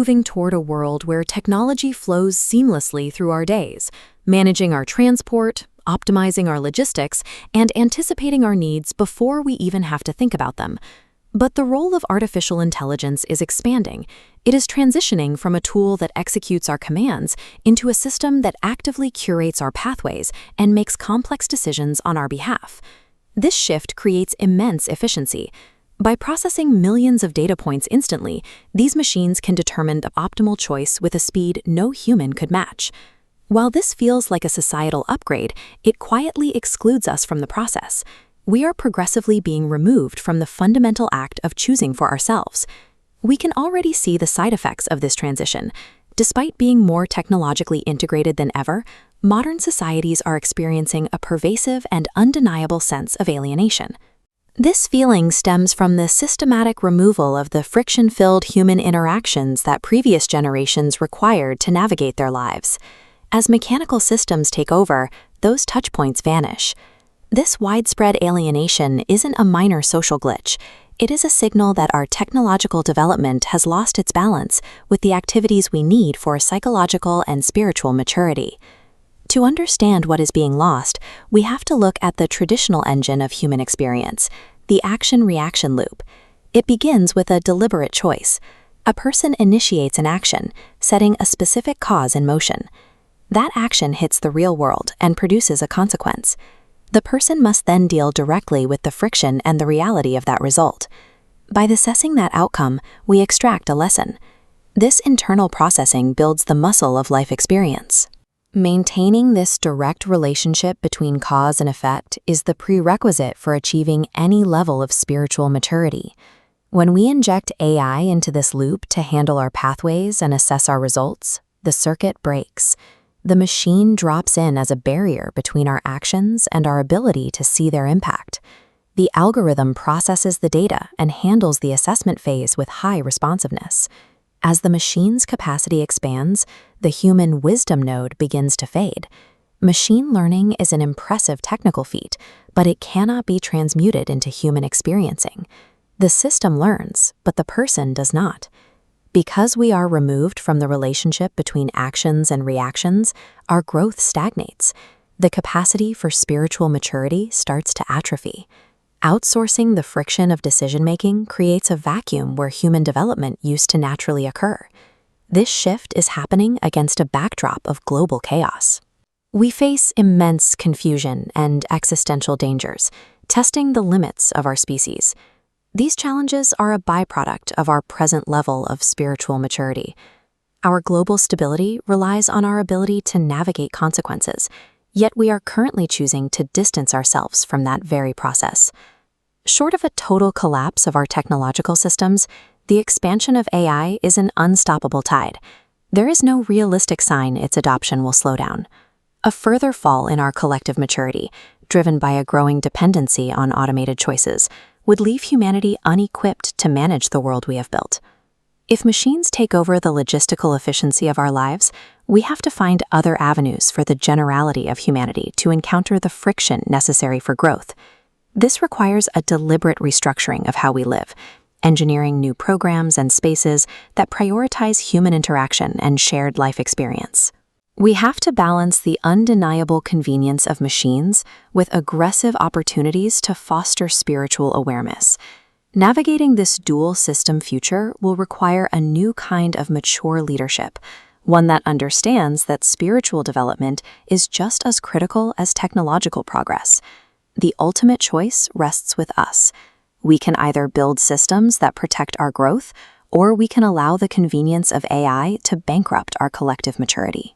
moving toward a world where technology flows seamlessly through our days, managing our transport, optimizing our logistics, and anticipating our needs before we even have to think about them. But the role of artificial intelligence is expanding. It is transitioning from a tool that executes our commands into a system that actively curates our pathways and makes complex decisions on our behalf. This shift creates immense efficiency. By processing millions of data points instantly, these machines can determine the optimal choice with a speed no human could match. While this feels like a societal upgrade, it quietly excludes us from the process. We are progressively being removed from the fundamental act of choosing for ourselves. We can already see the side effects of this transition. Despite being more technologically integrated than ever, modern societies are experiencing a pervasive and undeniable sense of alienation. This feeling stems from the systematic removal of the friction-filled human interactions that previous generations required to navigate their lives. As mechanical systems take over, those touchpoints vanish. This widespread alienation isn't a minor social glitch. It is a signal that our technological development has lost its balance with the activities we need for psychological and spiritual maturity. To understand what is being lost, we have to look at the traditional engine of human experience, the action-reaction loop. It begins with a deliberate choice. A person initiates an action, setting a specific cause in motion. That action hits the real world and produces a consequence. The person must then deal directly with the friction and the reality of that result. By assessing that outcome, we extract a lesson. This internal processing builds the muscle of life experience. Maintaining this direct relationship between cause and effect is the prerequisite for achieving any level of spiritual maturity. When we inject AI into this loop to handle our pathways and assess our results, the circuit breaks. The machine drops in as a barrier between our actions and our ability to see their impact. The algorithm processes the data and handles the assessment phase with high responsiveness. As the machine's capacity expands, the human wisdom node begins to fade. Machine learning is an impressive technical feat, but it cannot be transmuted into human experiencing. The system learns, but the person does not. Because we are removed from the relationship between actions and reactions, our growth stagnates. The capacity for spiritual maturity starts to atrophy. Outsourcing the friction of decision-making creates a vacuum where human development used to naturally occur. This shift is happening against a backdrop of global chaos. We face immense confusion and existential dangers, testing the limits of our species. These challenges are a byproduct of our present level of spiritual maturity. Our global stability relies on our ability to navigate consequences, yet we are currently choosing to distance ourselves from that very process. Short of a total collapse of our technological systems, the expansion of AI is an unstoppable tide. There is no realistic sign its adoption will slow down. A further fall in our collective maturity, driven by a growing dependency on automated choices, would leave humanity unequipped to manage the world we have built. If machines take over the logistical efficiency of our lives, we have to find other avenues for the generality of humanity to encounter the friction necessary for growth. This requires a deliberate restructuring of how we live, engineering new programs and spaces that prioritize human interaction and shared life experience. We have to balance the undeniable convenience of machines with aggressive opportunities to foster spiritual awareness. Navigating this dual system future will require a new kind of mature leadership, one that understands that spiritual development is just as critical as technological progress. The ultimate choice rests with us. We can either build systems that protect our growth, or we can allow the convenience of AI to bankrupt our collective maturity.